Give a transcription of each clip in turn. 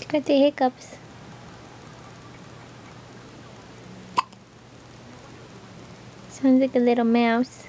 Got the hiccups. Sounds like a little mouse.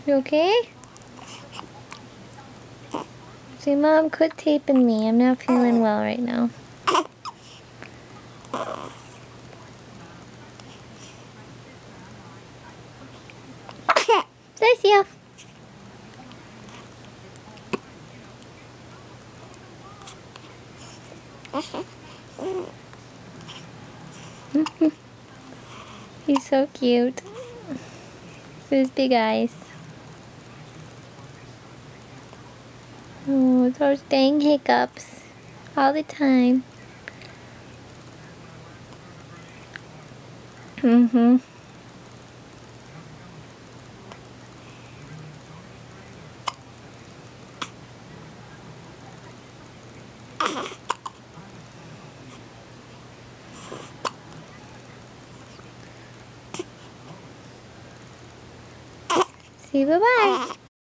You okay? See, Mom, quit taping me. I'm not feeling well right now. Bless you. He's so cute. With his big eyes. Oh, those dang hiccups. All the time. Mm-hmm. See you, bye-bye.